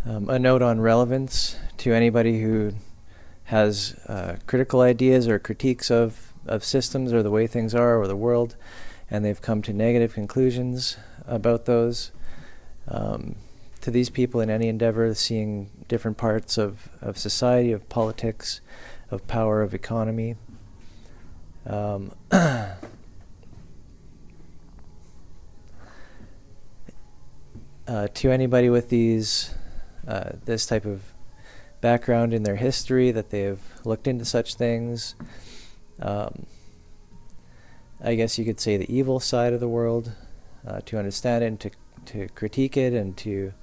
A note on relevance to anybody who has critical ideas or critiques of systems or the way things are or the world, and they've come to negative conclusions about those. To these people in any endeavor, seeing different parts of society, of politics, of power, of economy. To anybody with this type of background in their history, that they've looked into such things, I guess you could say the evil side of the world, to understand it and to critique it and to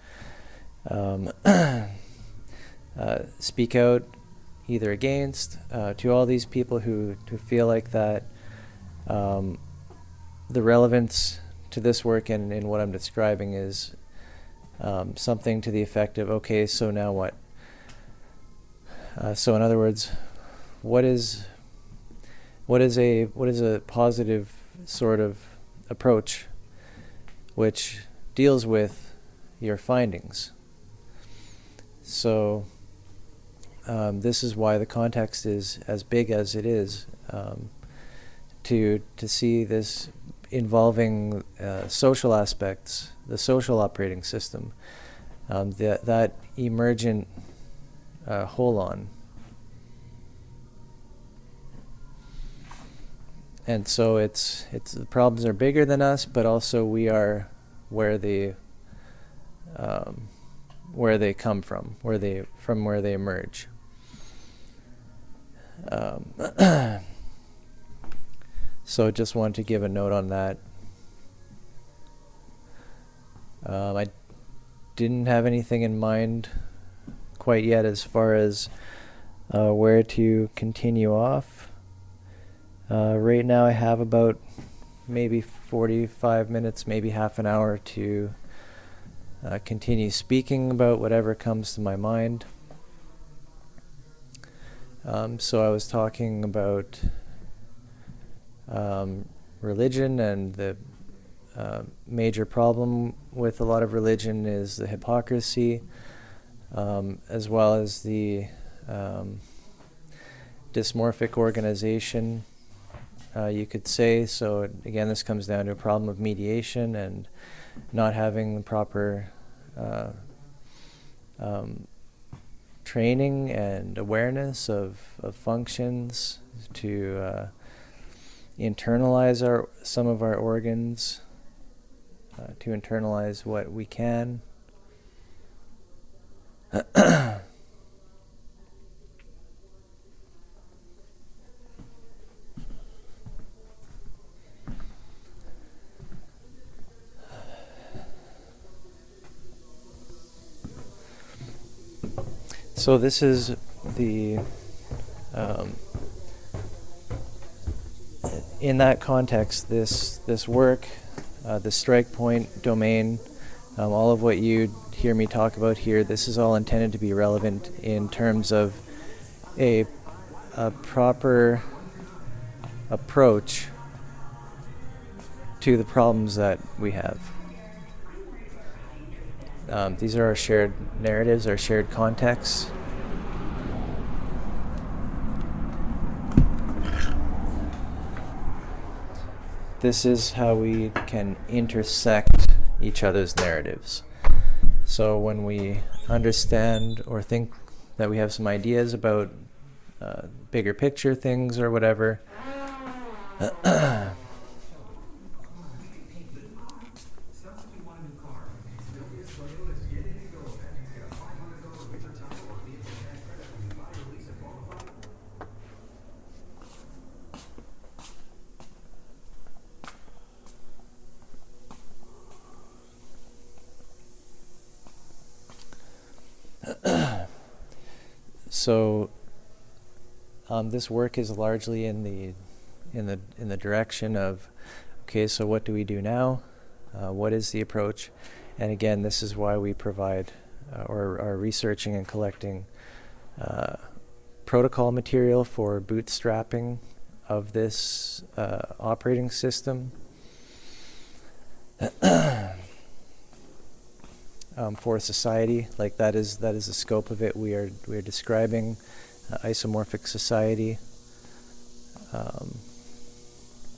speak out either against, to all these people who feel like that the relevance to this work and what I'm describing is something to the effect of, okay, so now what? So in other words, what is a positive sort of approach which deals with your findings? So this is why the context is as big as it is, to see this involving social aspects, the social operating system, that emergent hold-on. And so it's the problems are bigger than us, but also we are where they come from, where they emerge. So just wanted to give a note on that. I didn't have anything in mind quite yet as far as where to continue off. Right now I have about maybe 45 minutes, maybe half an hour to continue speaking about whatever comes to my mind. So I was talking about religion, and the major problem with a lot of religion is the hypocrisy, as well as the dysmorphic organization, you could say. So again, this comes down to a problem of mediation and not having the proper training and awareness of functions to internalize some of our organs, to internalize what we can. So this is the in that context, this work, the strike point domain, all of what you hear me talk about here, this is all intended to be relevant in terms of a proper approach to the problems that we have. These are our shared narratives, our shared contexts. This is how we can intersect each other's narratives. So when we understand or think that we have some ideas about bigger picture things or whatever, so this work is largely in the direction of, okay, so what do we do now? What is the approach? And again, this is why we provide or are researching and collecting protocol material for bootstrapping of this operating system. for society. Like that is the scope of it. We are describing isomorphic society,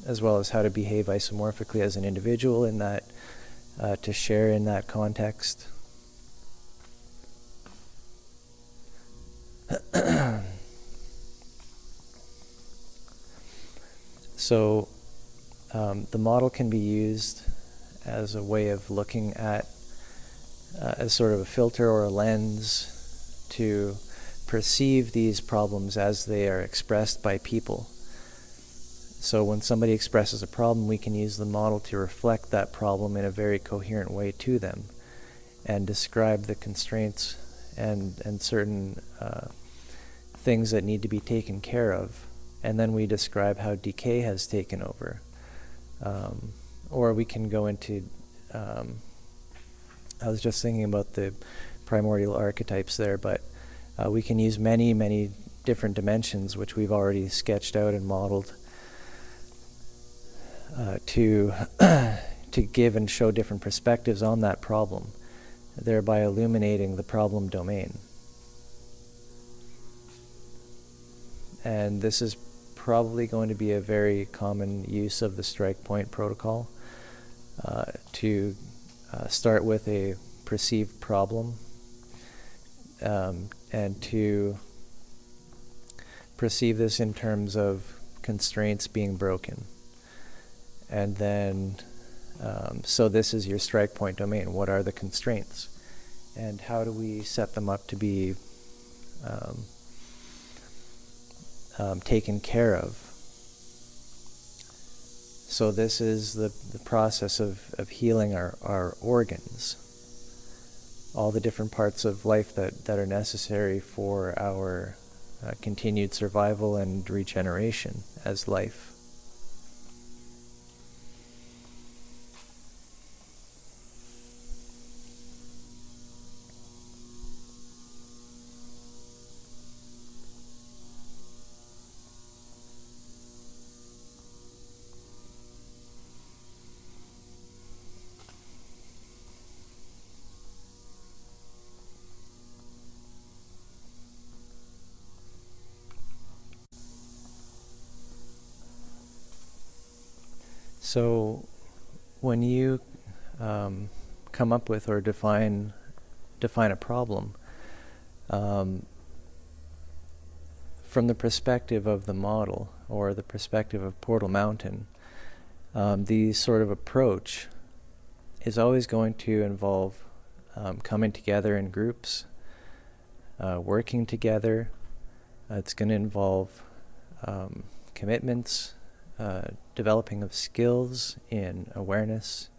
as well as how to behave isomorphically as an individual in that, to share in that context. So the model can be used as a way of looking at, as sort of a filter or a lens to perceive these problems as they are expressed by people. So when somebody expresses a problem, we can use the model to reflect that problem in a very coherent way to them and describe the constraints and certain things that need to be taken care of. And then we describe how decay has taken over. Or we can go into, I was just thinking about the primordial archetypes there, but we can use many, many different dimensions, which we've already sketched out and modeled, to give and show different perspectives on that problem, thereby illuminating the problem domain. And this is probably going to be a very common use of the strike point protocol, to start with a perceived problem, and to perceive this in terms of constraints being broken. And then, so this is your strike point domain. What are the constraints? And how do we set them up to be taken care of? So this is the process of healing our organs, all the different parts of life that are necessary for our continued survival and regeneration as life. So when you come up with or define a problem, from the perspective of the model or the perspective of Portal Mountain, the sort of approach is always going to involve coming together in groups, working together. It's going to involve commitments, developing of skills in awareness,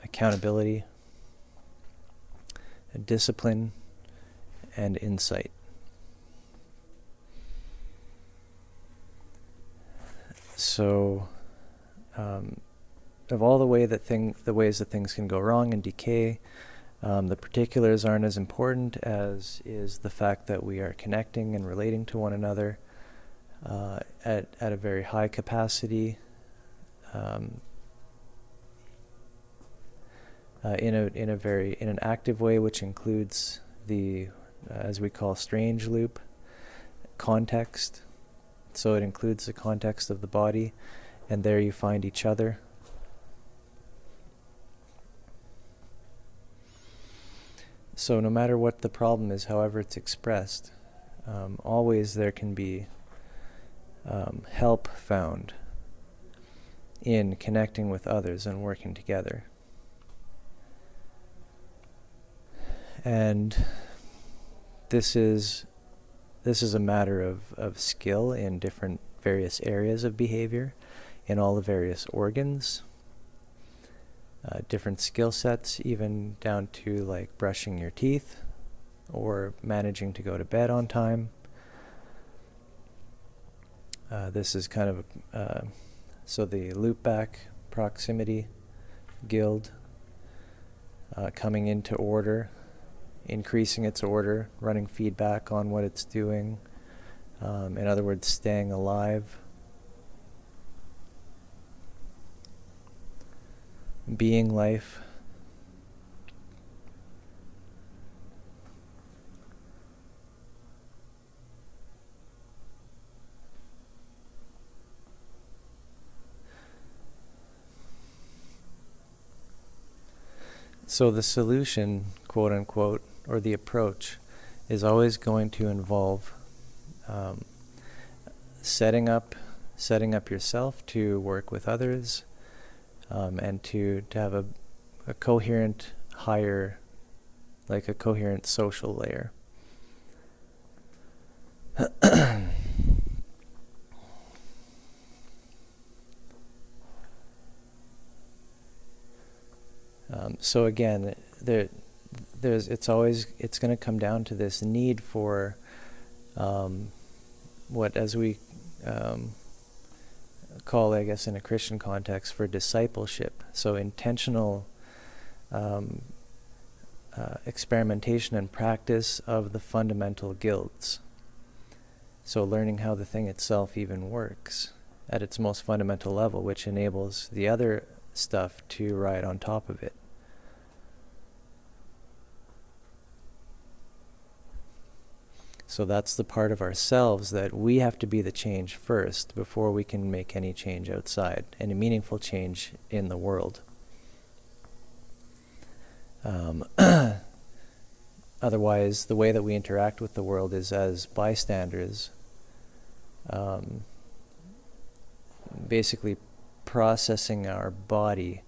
accountability, discipline, and insight. So, of all the ways that things can go wrong and decay, the particulars aren't as important as is the fact that we are connecting and relating to one another at a very high capacity, in an active way, which includes the as we call strange loop context. So it includes the context of the body, and there you find each other. So no matter what the problem is, however it's expressed, always there can be help found in connecting with others and working together. And this is a matter of skill in different various areas of behavior, in all the various organs, different skill sets, even down to like brushing your teeth or managing to go to bed on time. This is kind of so the loop back proximity guild, coming into order, increasing its order, running feedback on what it's doing, in other words, staying alive, being life, So the solution, quote unquote, or the approach is always going to involve setting up yourself to work with others, and to have a coherent higher, like a coherent social layer. So again, it's going to come down to this need for what, as we call, I guess, in a Christian context, for discipleship. So intentional experimentation and practice of the fundamental guilds. So learning how the thing itself even works at its most fundamental level, which enables the other stuff to ride on top of it. So that's the part of ourselves that we have to be the change first before we can make any change outside, any meaningful change in the world. Otherwise, the way that we interact with the world is as bystanders, basically processing our body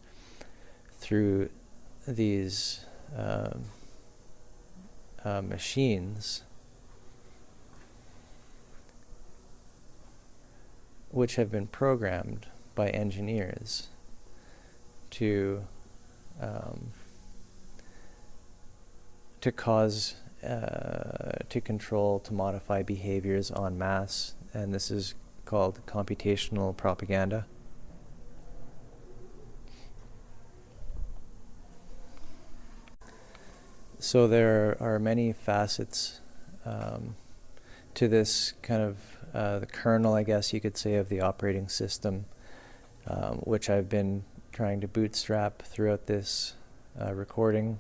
through these machines, which have been programmed by engineers to cause, to control, to modify behaviors en masse, and this is called computational propaganda. So there are many facets to this kind of the kernel, I guess you could say, of the operating system, which I've been trying to bootstrap throughout this recording.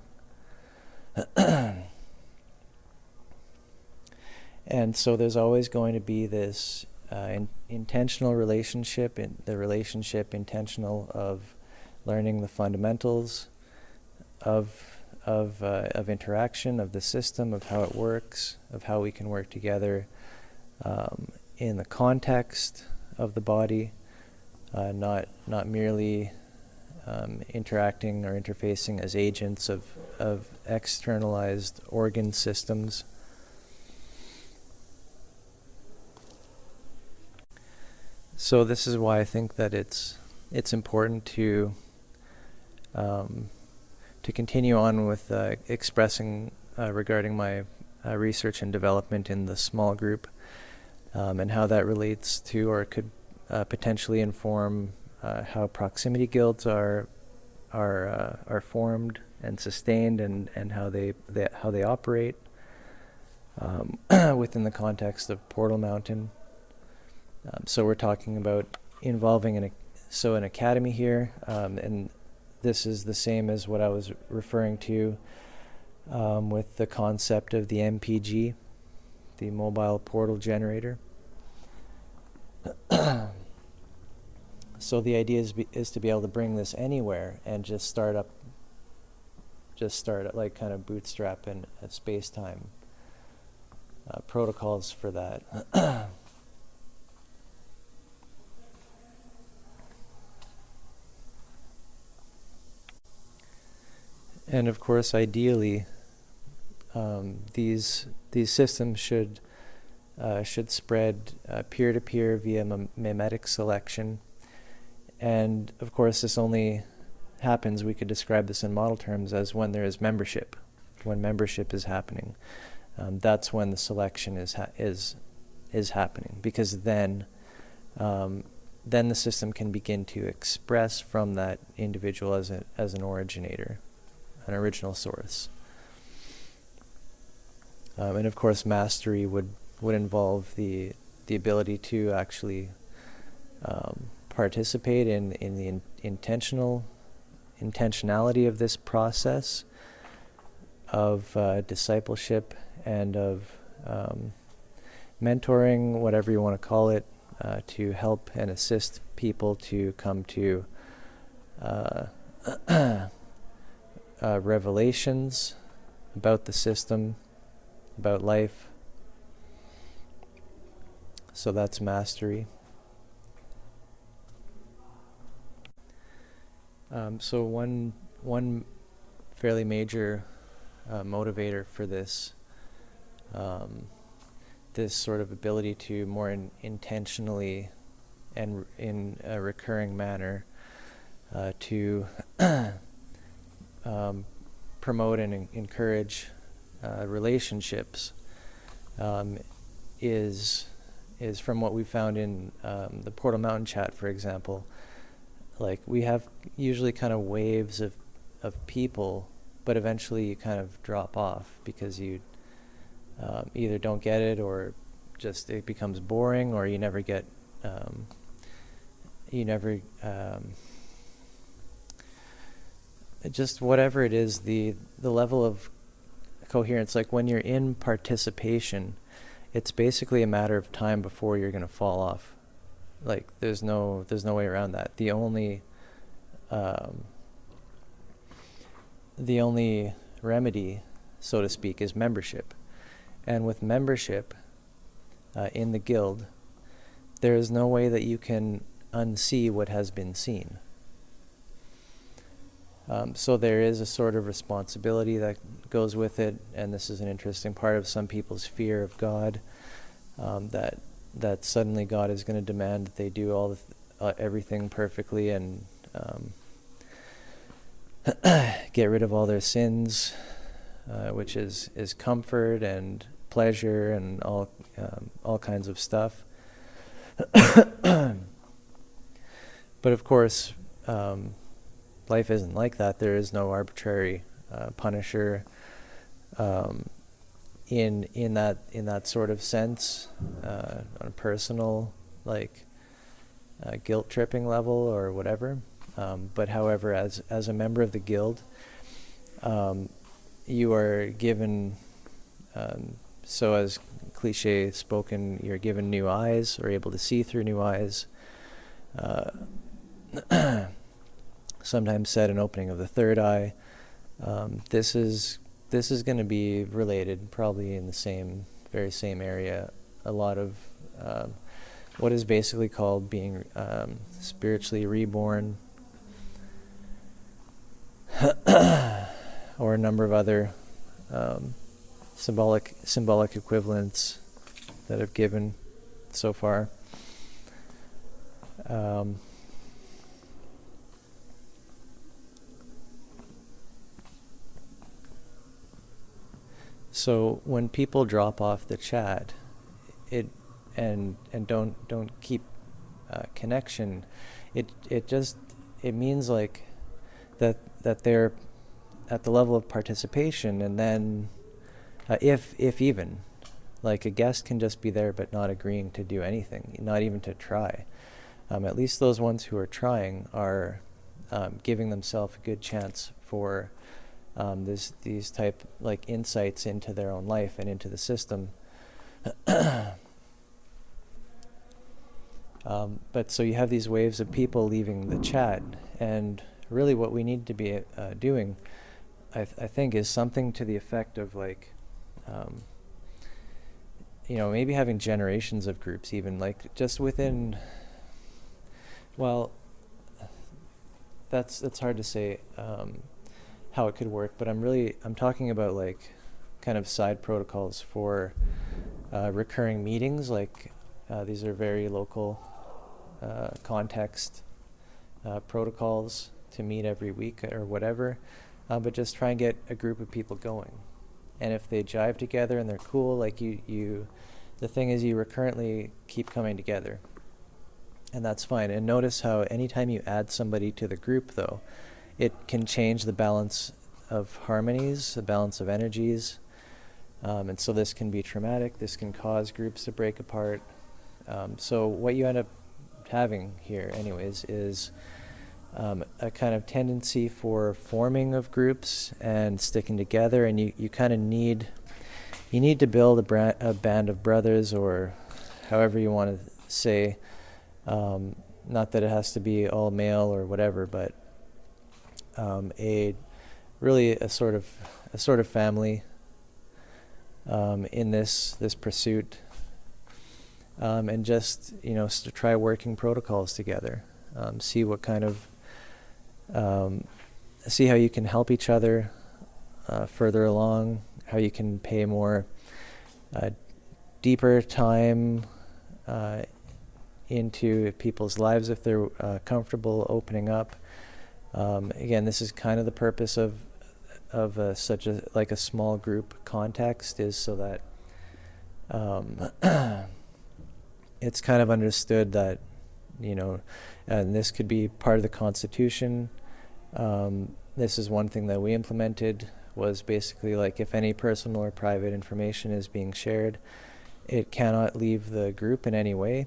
And so there's always going to be this intentional relationship, the relationship intentional of learning the fundamentals of interaction, of the system, of how it works, of how we can work together in the context of the body, not merely interacting or interfacing as agents of externalized organ systems. So this is why I think that it's important to continue on with expressing regarding my research and development in the small group, and how that relates to, or could potentially inform, how proximity guilds are formed and sustained, and how they operate within the context of Portal Mountain. So we're talking about involving an academy here, and this is the same as what I was referring to with the concept of the MPG, the mobile portal generator. So the idea is to be able to bring this anywhere and just start like kind of bootstrap in a space-time protocols for that. And of course, ideally, these systems should spread peer-to-peer via mimetic selection. And of course, this only happens, we could describe this in model terms, as when there is membership. When membership is happening, that's when the selection is happening, because then the system can begin to express from that individual as an originator, an original source. And of course, mastery would involve the ability to actually participate in the intentionality of this process of discipleship and of mentoring, whatever you want to call it, to help and assist people to come to revelations about the system, about life. So that's mastery. So one fairly major motivator for this this sort of ability to more intentionally and in a recurring manner to promote and encourage relationships is from what we found in the Portal Mountain chat, for example. Like, we have usually kind of waves of people, but eventually you kind of drop off because you either don't get it, or just it becomes boring, or you never get just whatever it is, the level of coherence. Like, when you're in participation, it's basically a matter of time before you're going to fall off. Like, there's no way around that. The only remedy, so to speak, is membership. And with membership in the guild, there is no way that you can unsee what has been seen. So there is a sort of responsibility that goes with it, and this is an interesting part of some people's fear of God, that suddenly God is going to demand that they do all everything perfectly and get rid of all their sins, which is comfort and pleasure and all kinds of stuff. But of course, life isn't like that. There is no arbitrary punisher in that sort of sense, on a personal, like, guilt tripping level or whatever. But however, as a member of the guild, you are given, so as cliche spoken, you're given new eyes, or able to see through new eyes. Sometimes said an opening of the third eye. This is going to be related, probably in the very same area. A lot of what is basically called being spiritually reborn, or a number of other symbolic equivalents that I've given so far. So when people drop off the chat, and don't keep connection, it means like that they're at the level of participation, and then if even, like, a guest can just be there but not agreeing to do anything, not even to try. At least those ones who are trying are giving themselves a good chance for these type, like, insights into their own life and into the system. But so you have these waves of people leaving the chat, and really what we need to be doing, I think, is something to the effect of, like, maybe having generations of groups, even, like, just within, well, that's hard to say how it could work, but I'm talking about, like, kind of side protocols for recurring meetings. Like, these are very local context protocols to meet every week or whatever, but just try and get a group of people going. And if they jive together and they're cool, like, the thing is, you recurrently keep coming together, and that's fine. And notice how anytime you add somebody to the group, though, it can change the balance of harmonies, the balance of energies, and so this can be traumatic. This can cause groups to break apart. So what you end up having here, anyways, is a kind of tendency for forming of groups and sticking together, and you kind of need to build a band of brothers, or however you want to say. Not that it has to be all male or whatever, but a really a sort of family in this pursuit, and just to try working protocols together, see what kind of see how you can help each other further along, how you can pay more deeper time into people's lives if they're comfortable opening up. Again, this is kind of the purpose of such a small group context, is so that it's kind of understood that and this could be part of the Constitution. This is one thing that we implemented, was basically like, if any personal or private information is being shared, it cannot leave the group in any way.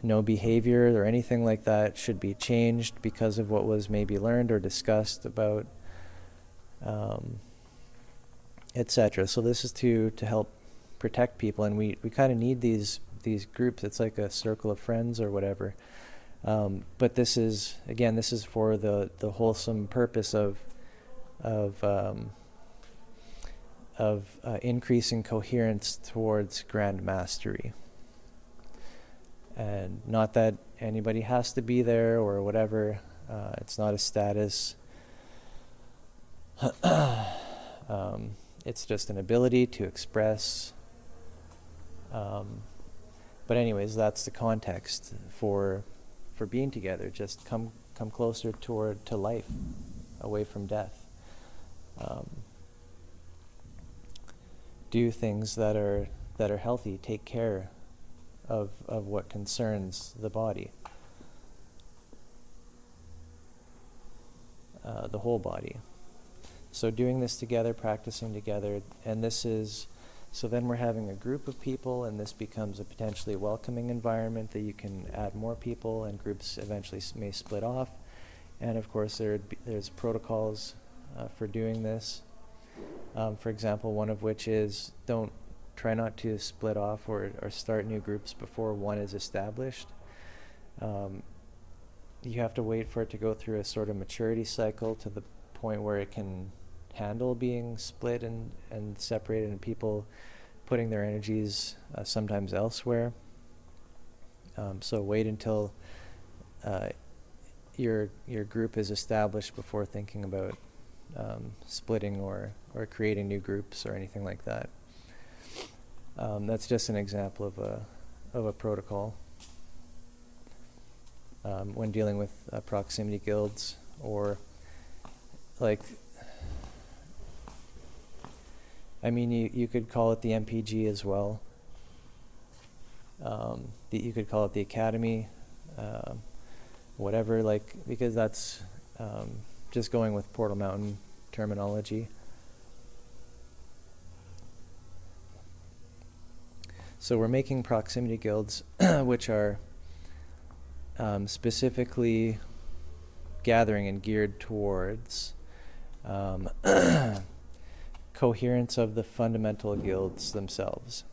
No behavior or anything like that should be changed because of what was maybe learned or discussed about, etc. So this is to help protect people, and we kind of need these groups. It's like a circle of friends or whatever. But this is for the wholesome purpose of increasing coherence towards grand mastery. And not that anybody has to be there or whatever. It's not a status. It's just an ability to express. But anyways, that's the context for being together. Just come closer to life, away from death. Do things that are healthy. Take care of what concerns the body, the whole body. So doing this together, practicing together, and so then we're having a group of people, and this becomes a potentially welcoming environment that you can add more people, and groups eventually may split off. And of course there's protocols for doing this. For example, one of which is try not to split off or start new groups before one is established. You have to wait for it to go through a sort of maturity cycle to the point where it can handle being split and separated, and people putting their energies sometimes elsewhere. So wait until your group is established before thinking about splitting or creating new groups or anything like that. That's just an example of a protocol when dealing with proximity guilds, or you could call it the MPG as well. You could call it the Academy, whatever, because that's just going with Portal Mountain terminology. So we're making proximity guilds, which are specifically gathering and geared towards coherence of the fundamental guilds themselves.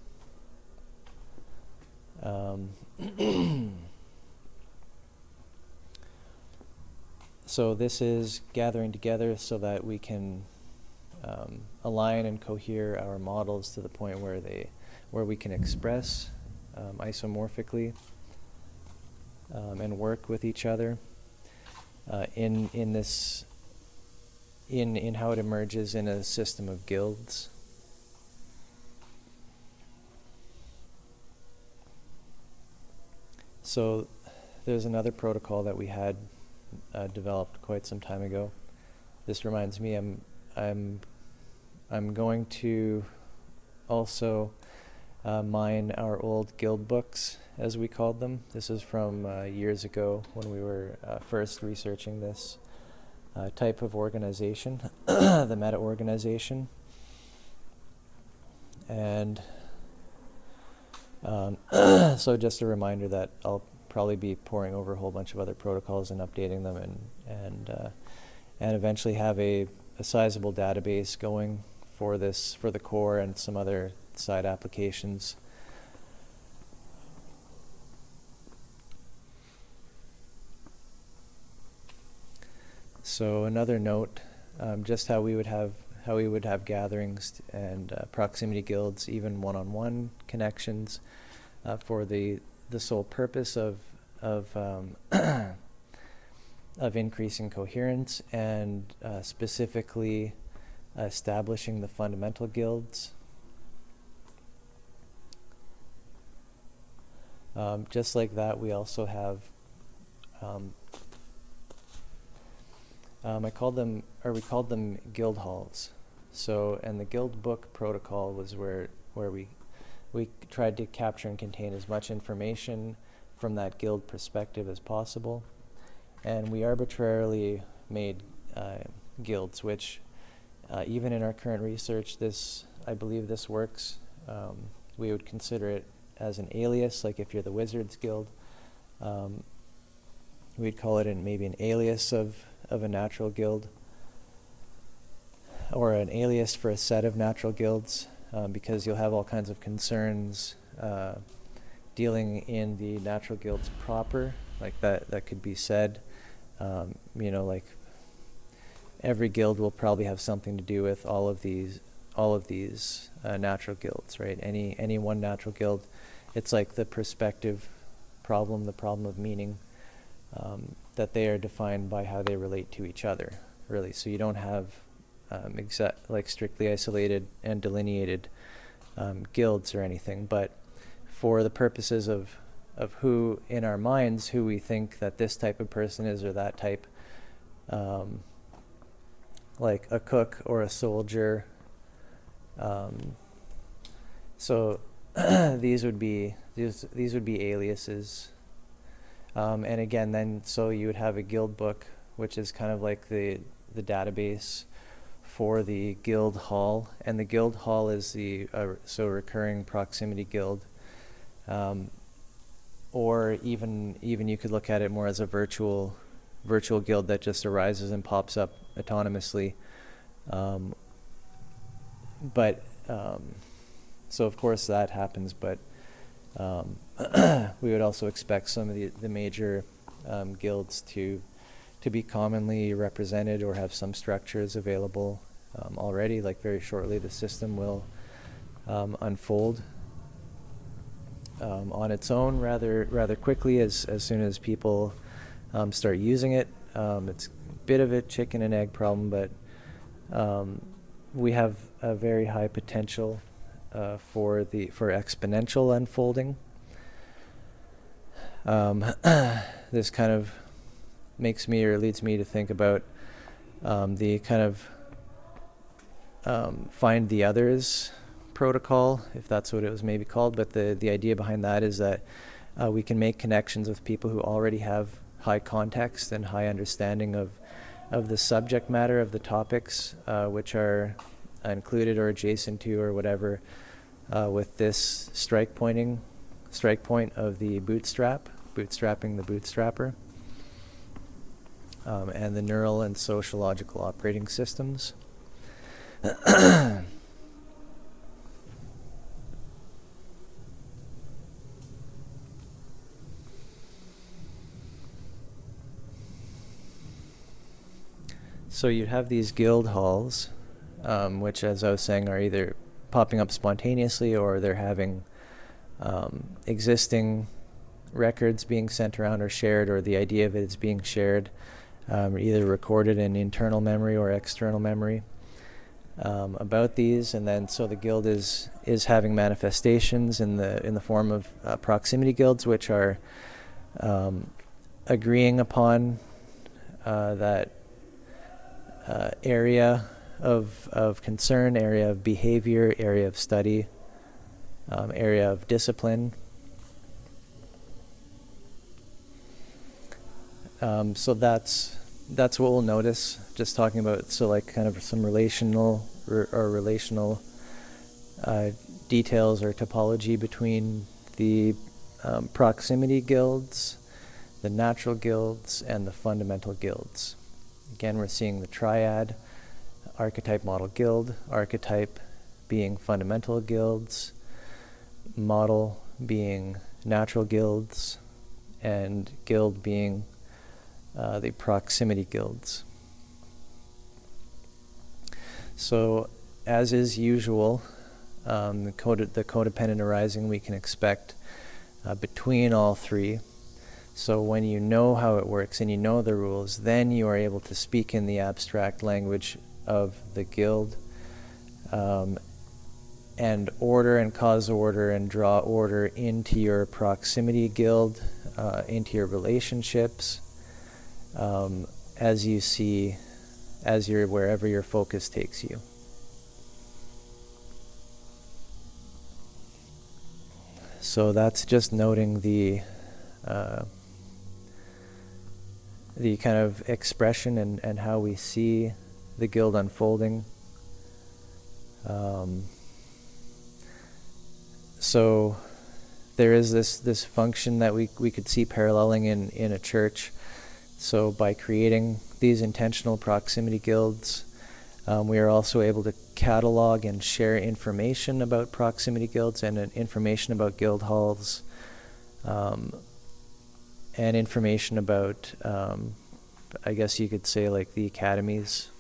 So this is gathering together so that we can align and cohere our models to the point where we can express isomorphically and work with each other in how it emerges in a system of guilds. So there's another protocol that we had developed quite some time ago. This reminds me, I'm going to also mine our old guild books, as we called them. This is from years ago when we were first researching this type of organization, the meta-organization. And so just a reminder that I'll probably be poring over a whole bunch of other protocols and updating them, and eventually have a sizable database going for the core and some other side applications. So another note, just how we would have gatherings and proximity guilds, even one-on-one connections, for the sole purpose of of increasing coherence and specifically establishing the fundamental guilds. Just like that, we also have we called them guild halls. So, and the guild book protocol was where we tried to capture and contain as much information from that guild perspective as possible. And we arbitrarily made guilds, which even in our current research, I believe this works. We would consider it as an alias, like if you're the Wizards Guild, we'd call it maybe an alias of a natural guild, or an alias for a set of natural guilds, because you'll have all kinds of concerns dealing in the natural guilds proper, like that could be said. Like every guild will probably have something to do with all of these natural guilds, right? Any one natural guild, it's like the perspective problem, the problem of meaning, that they are defined by how they relate to each other, really. So you don't have like strictly isolated and delineated guilds or anything, but for the purposes of who, in our minds, who we think that this type of person is or that type, like a cook or a soldier. So these would be aliases. And again, then so you would have a guild book, which is kind of like the database for the guild hall, and the guild hall is the recurring proximity guild, or even you could look at it more as a virtual guild that just arises and pops up autonomously. So of course that happens, but we would also expect some of the major guilds to be commonly represented or have some structures available already. Like very shortly, the system will unfold on its own rather quickly as soon as people start using it. It's a bit of a chicken and egg problem, but we have a very high potential for exponential unfolding. This kind of makes me, or leads me to think about the kind of find the others protocol, if that's what it was maybe called. But the idea behind that is that we can make connections with people who already have high context and high understanding of the subject matter of the topics which are included or adjacent to or whatever, with this strike point of the bootstrapping the bootstrapper, and the neural and sociological operating systems. So you have these guild halls, which, as I was saying, are either popping up spontaneously or they're having existing records being sent around or shared, or the idea of it is being shared, either recorded in internal memory or external memory about these. And then so the guild is having manifestations in the form of proximity guilds, which are agreeing upon that area of concern, area of behavior, area of study, area of discipline. So that's what we'll notice, just talking about, so like kind of some relational details or topology between the proximity guilds, the natural guilds, and the fundamental guilds. Again, we're seeing the triad: archetype, model, guild. Archetype being fundamental guilds, model being natural guilds, and guild being the proximity guilds. So, as is usual, the codependent arising we can expect between all three. So when you know how it works and you know the rules, then you are able to speak in the abstract language of the guild, and order and cause order and draw order into your proximity guild, into your relationships, as you see, wherever your focus takes you. So that's just noting the kind of expression and how we see the guild unfolding. So there is this function that we could see paralleling in a church. So by creating these intentional proximity guilds, we are also able to catalog and share information about proximity guilds and information about guild halls, and information about, I guess you could say, like the academies